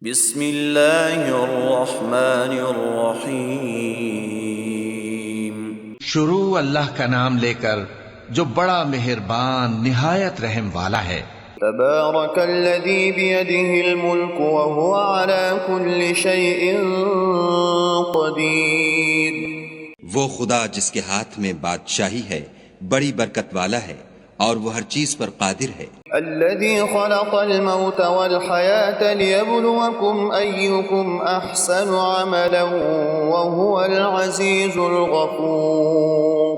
بسم اللہ الرحمن الرحیم۔ شروع اللہ کا نام لے کر جو بڑا مہربان نہایت رحم والا ہے۔ تبارک الذی بیدہ الملک وہو علی کل شیء قدیر۔ وہ خدا جس کے ہاتھ میں بادشاہی ہے بڑی برکت والا ہے اور وہ ہر چیز پر قادر ہے۔ الذي خلق الموت والحياة ليبلوكم أيكم أحسن عملا وهو العزيز الغفور۔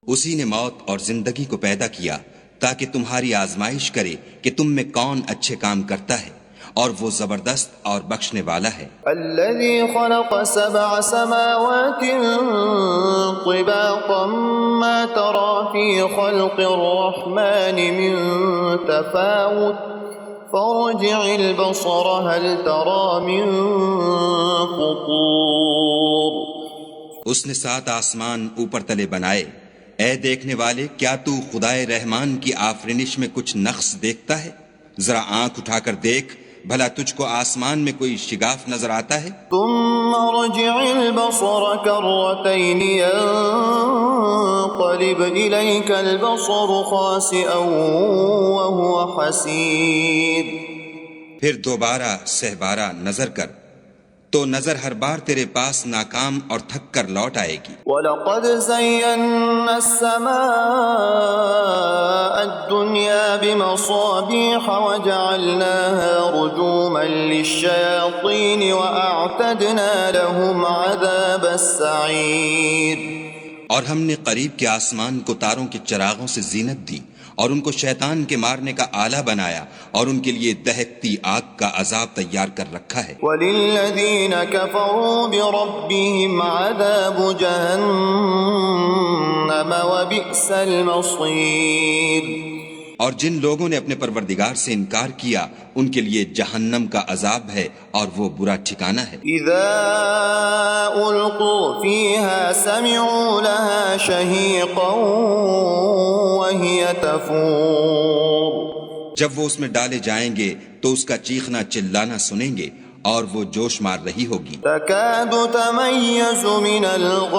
اسی نے موت اور زندگی کو پیدا کیا تاکہ تمہاری آزمائش کرے کہ تم میں کون اچھے کام کرتا ہے، اور وہ زبردست اور بخشنے والا ہے۔ الذي خلق 7 سماوات طباقا ما ترى في خلق الرحمن من تفاوت فارجع البصر هل ترى من فطور۔ اس نے 7 آسمان اوپر تلے بنائے، اے دیکھنے والے کیا تو خدائے رحمان کی آفرینش میں کچھ نقص دیکھتا ہے؟ ذرا آنکھ اٹھا کر دیکھ، بھلا تجھ کو آسمان میں کوئی شگاف نظر آتا ہے؟ ثم رجع البصر كرتين ينقلب إليك البصر خاسئا وهو حسير۔ پھر دوبارہ سہبارہ نظر کر تو نظر ہر بار تیرے پاس ناکام اور تھک کر لوٹ آئے گی۔ وَلَقَدْ زَيَّنَّا السَّمَاءَ الدُّنْيَا بِمَصَابِيحَ وَجَعَلْنَاهَا رُجُومًا لِلشَّيَاطِينِ وَأَعْتَدْنَا لَهُمْ عَذَابَ السَّعِيرِ۔ اور ہم نے قریب کے آسمان کو تاروں کے چراغوں سے زینت دی اور ان کو شیطان کے مارنے کا آلہ بنایا اور ان کے لیے دہکتی آگ کا عذاب تیار کر رکھا ہے۔ وَلِلَّذِينَ كَفَرُوا بِرَبِّهِمْ عَذَابُ جَهَنَّمَ وَبِئْسَ الْمَصِيرُ۔ اور جن لوگوں نے اپنے پروردگار سے انکار کیا ان کے لیے جہنم کا عذاب ہے اور وہ برا ٹھکانہ ہے۔ اذا القوا فيها سمعوا لها شهيقا وهي تفور۔ جب وہ اس میں ڈالے جائیں گے تو اس کا چیخنا چلانا سنیں گے اور وہ جوش مار رہی ہوگی۔ تكاد تميز من الغيظ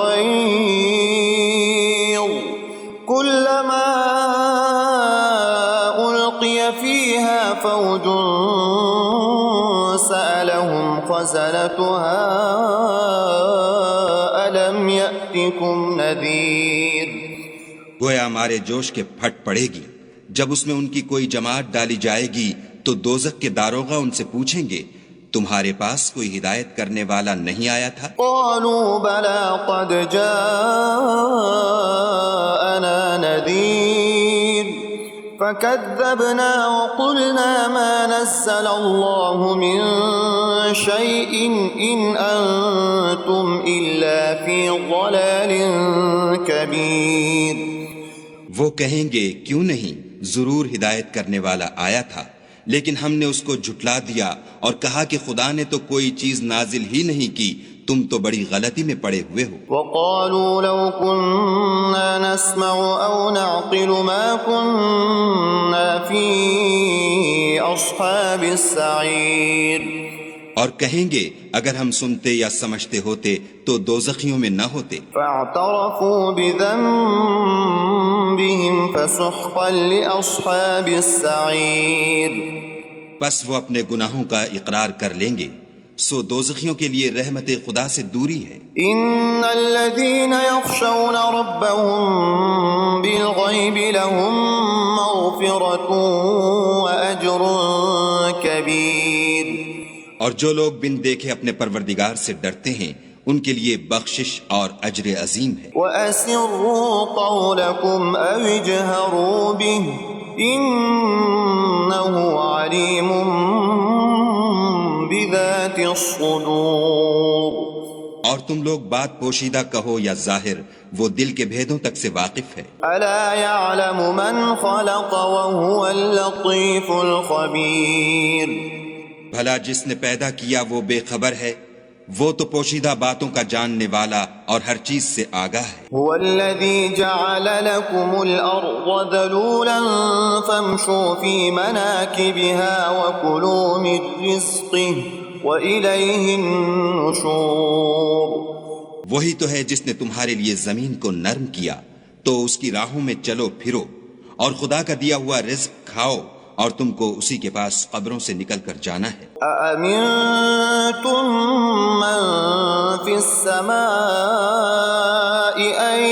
كلما ألقي فيها فوج سألهم خزنتها ألم يأتكم نذير۔ گویا ہمارے جوش کے پھٹ پڑے گی جب اس میں ان کی کوئی جماعت ڈالی جائے گی تو دوزخ کے داروغہ ان سے پوچھیں گے تمہارے پاس کوئی ہدایت کرنے والا نہیں آیا تھا؟ قالوا بلى قد جاءنا نذير فكذبنا وقلنا ما نزل الله من شيء إن أنتم إلا في ضلال كبير۔ وہ کہیں گے کیوں نہیں، ضرور ہدایت کرنے والا آیا تھا، لیکن ہم نے اس کو جھٹلا دیا اور کہا کہ خدا نے تو کوئی چیز نازل ہی نہیں کی، تم تو بڑی غلطی میں پڑے ہوئے ہو۔ وقالوا لو كنا نسمع أو نعقل ما كنا في أصحاب السعير۔ اور کہیں گے اگر ہم سنتے یا سمجھتے ہوتے تو دوزخیوں میں نہ ہوتے۔ فاعترفوا بذنبهم فسحقا لأصحاب السعير۔ پس وہ اپنے گناہوں کا اقرار کر لیں گے، سو دوزخیوں کے لیے رحمت خدا سے دوری ہے۔ ان الذين يخشون ربهم بالغيب لهم مغفرة وأجر كبير۔ اور جو لوگ بن دیکھے اپنے پروردگار سے ڈرتے ہیں ان کے لیے بخشش اور اجر عظیم ہے۔ وَأَسِرُّوا قَوْلَكُمْ أَوِ اجْهَرُوا بِهِ إِنَّهُ عَلِيمٌ بِذَاتِ الصُّدُورِ۔ اور تم لوگ بات پوشیدہ کہو یا ظاہر، وہ دل کے بھیدوں تک سے واقف ہے۔ أَلَا يَعْلَمُ مَنْ خَلَقَ وَهُوَ اللَّطِيفُ الْخَبِيرُ۔ بھلا جس نے پیدا کیا وہ بے خبر ہے، وہ تو پوشیدہ باتوں کا جاننے والا اور ہر چیز سے آگاہ ہے۔ هو الذي جعل لكم الأرض ذلولا فامشوا في مناكبها وكلوا من رزقه وإليه النشور۔ وہی تو ہے جس نے تمہارے لیے زمین کو نرم کیا تو اس کی راہوں میں چلو پھرو، اور خدا کا دیا ہوا رزق کھاؤ، اور تم کو اسی کے پاس قبروں سے نکل کر جانا ہے۔ أأمنتم من في السماء أن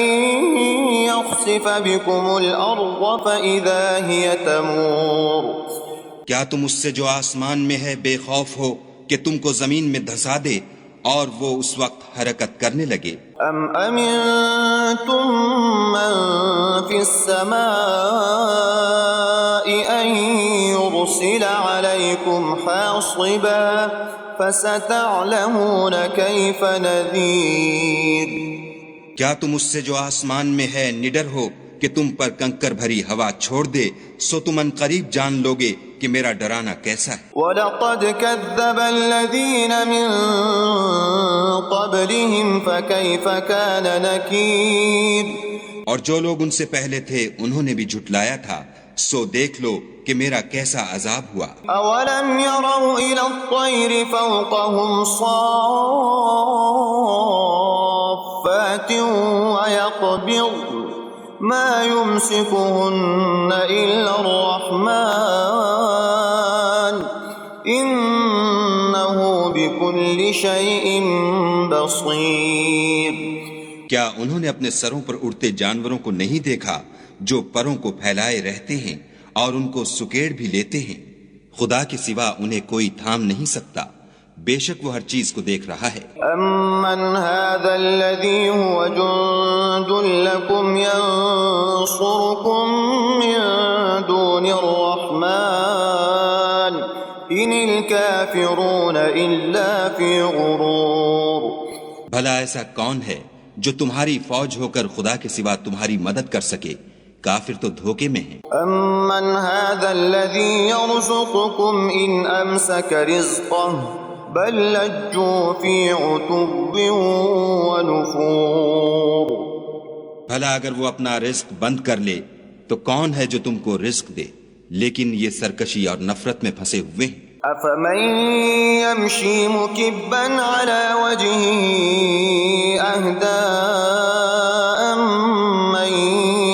يخسف بكم الأرض فإذا هي تمور۔ کیا تم اس سے جو آسمان میں ہے بے خوف ہو کہ تم کو زمین میں دھسا دے اور وہ اس وقت حرکت کرنے لگے؟ أم أمنتم من في السماء أن يرسل عليكم حاصبا فستعلمون كيف نذير۔ کیا تم اس سے جو آسمان میں ہے نڈر ہو کہ تم پر کنکر بھری ہوا چھوڑ دے، سو تم ان قریب جان لوگے کہ میرا ڈرانا کیسا ہے۔ وَلَقَدْ كَذَّبَ الَّذِينَ مِن قَبْلِهِمْ فَكَيْفَ كَانَ نَكِيرٌ۔ اور جو لوگ ان سے پہلے تھے انہوں نے بھی جھٹلایا تھا، سو دیکھ لو کہ میرا کیسا عذاب ہوا۔ أَوَلَمْ يَرَوْا إِلَى الطَّيْرِ فَوْقَهُمْ صَافَّاتٍ وَيَقْبِضْنَ مَا يُمْسِكُهُنَّ إِلَّا الرَّحْمَنُ إِنَّهُ بِكُلِّ شَيْءٍ بَصِيرٌ۔ کیا انہوں نے اپنے سروں پر اڑتے جانوروں کو نہیں دیکھا جو پروں کو پھیلائے رہتے ہیں اور ان کو سکیڑ بھی لیتے ہیں؟ خدا کے سوا انہیں کوئی تھام نہیں سکتا، بے شک وہ ہر چیز کو دیکھ رہا ہے۔ أَمَّنْ هَذَا الَّذِي هُوَ جُنْدٌ لَكُمْ يَنْصُرُكُمْ مِنْ دُونِ الرَّحْمَنِ إِنِ الْكَافِرُونَ إِلَّا فِي غُرُورٍ۔ بھلا ایسا کون ہے جو تمہاری فوج ہو کر خدا کے سوا تمہاری مدد کر سکے؟ کافر تو دھوکے میں ہیں۔ أَمَّنْ هَذَا الَّذِي يَرْزُقُكُمْ إِنْ أَمْسَكَ رِزْقَهُ بَلْ لَجُّوا فِي عُتُوٍّ وَنُفُورٍ۔ بھلا اگر وہ اپنا رزق بند کر لے تو کون ہے جو تم کو رزق دے؟ لیکن یہ سرکشی اور نفرت میں پھنسے ہوئے ہیں۔ أَفَمَن يَمْشِي مُكِبًّا عَلَى وَجْهِهِ أَهْدَىٰ أَمَّن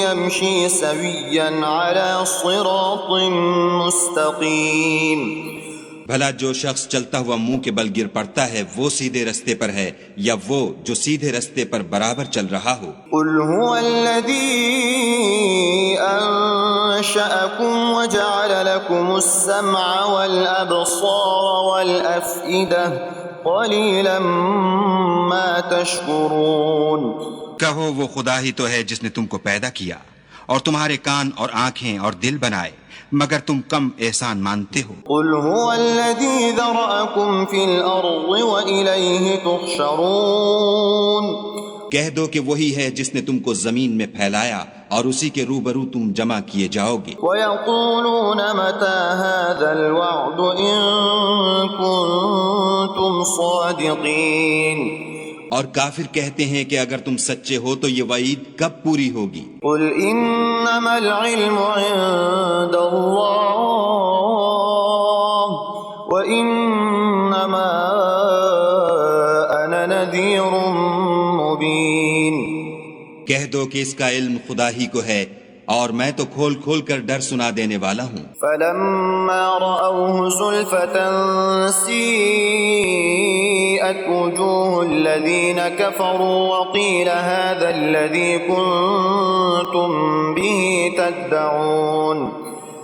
يَمْشِي سَوِيًّا عَلَى صِرَاطٍ مُّسْتَقِيمٍ۔ بھلا جو شخص چلتا ہوا منہ کے بل گر پڑتا ہے وہ سیدھے رستے پر ہے یا وہ جو سیدھے رستے پر برابر چل رہا ہو؟ قُلْ هُوَ الَّذِي أَنشَأَكُمْ وَجَعَلَ لَكُمُ السَّمْعَ وَالْأَبْصَارَ وَالْأَفْئِدَةَ قَلِيلًا مَا تَشْكُرُونَ۔ کہو وہ خدا ہی تو ہے جس نے تم کو پیدا کیا اور تمہارے کان اور آنکھیں اور دل بنائے، مگر تم کم احسان مانتے ہو۔ قُلْ هُوَ الَّذِي ذَرَأَكُمْ فِي الْأَرْضِ وَإِلَيْهِ تُحْشَرُونَ۔ کہہ دو کہ وہی ہے جس نے تم کو زمین میں پھیلایا اور اسی کے روبرو تم جمع کیے جاؤ گے۔ وَيَقُولُونَ مَتَى هَذَا الْوَعْدُ إِن كُنتُمْ صَادِقِينَ۔ اور کافر کہتے ہیں کہ اگر تم سچے ہو تو یہ وعید کب پوری ہوگی؟ قُلْ إِنَّمَا الْعِلْمُ عِندَ اللَّهِ وَإِنَّمَا أَنَا نَذِيرٌ مُبِينٌ۔ کہہ دو کہ اس کا علم خدا ہی کو ہے اور میں تو کھول کھول کر ڈر سنا دینے والا ہوں۔ فَلَمَّا رَأَوْهُ زُلْفَةً سِيئَتْ وُجُوهُ الَّذِينَ كَفَرُوا وَقِيلَ هَذَا الَّذِي كُنتُم بِهِ تَدَّعُونَ۔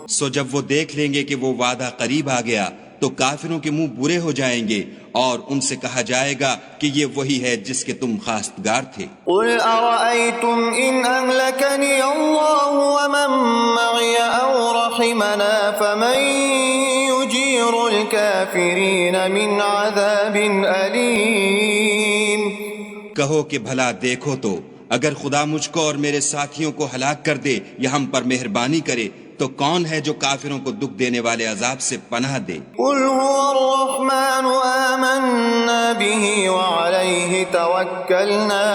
سو جب وہ دیکھ لیں گے کہ وہ وعدہ قریب آ گیا تو کافروں کے منہ برے ہو جائیں گے اور ان سے کہا جائے گا کہ یہ وہی ہے جس کے تم خواستگار تھے۔ قُلْ أَرَأَيْتُمْ إِنْ أَهْلَكَنِيَ اللَّهُ وَمَن مَّعِيَ أَوْ رَحِمَنَا فَمَن يُجِيرُ الْكَافِرِينَ مِنْ عَذَابٍ أَلِيمٍ۔ کہو کہ بھلا دیکھو تو اگر خدا مجھ کو اور میرے ساتھیوں کو ہلاک کر دے یا ہم پر مہربانی کرے تو کون ہے جو کافروں کو دکھ دینے والے عذاب سے پناہ دے؟ قُلْ هُوَ الرَّحْمَنُ آمَنَّا بِهِ توكلنا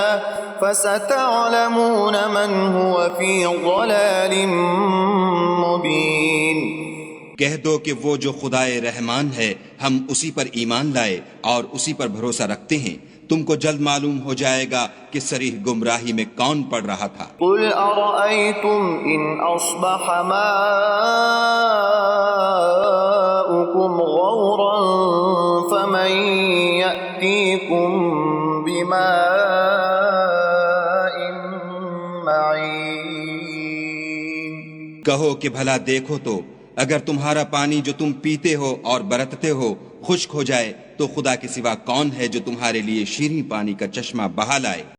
فستعلمون من هو في ضلال مبين کہہ دو کہ وہ جو خدائے رحمان ہے ہم اسی پر ایمان لائے اور اسی پر بھروسہ رکھتے ہیں، تم کو جلد معلوم ہو جائے گا کہ صریح گمراہی میں کون پڑ رہا تھا۔ قل أرأيتم إن أصبح ماؤكم غورا فمن يأتيكم بماء معين کہو کہ بھلا دیکھو تو اگر تمہارا پانی جو تم پیتے ہو اور برتتے ہو خشک ہو جائے تو خدا کے سوا کون ہے جو تمہارے لیے شیریں پانی کا چشمہ بہا لائے۔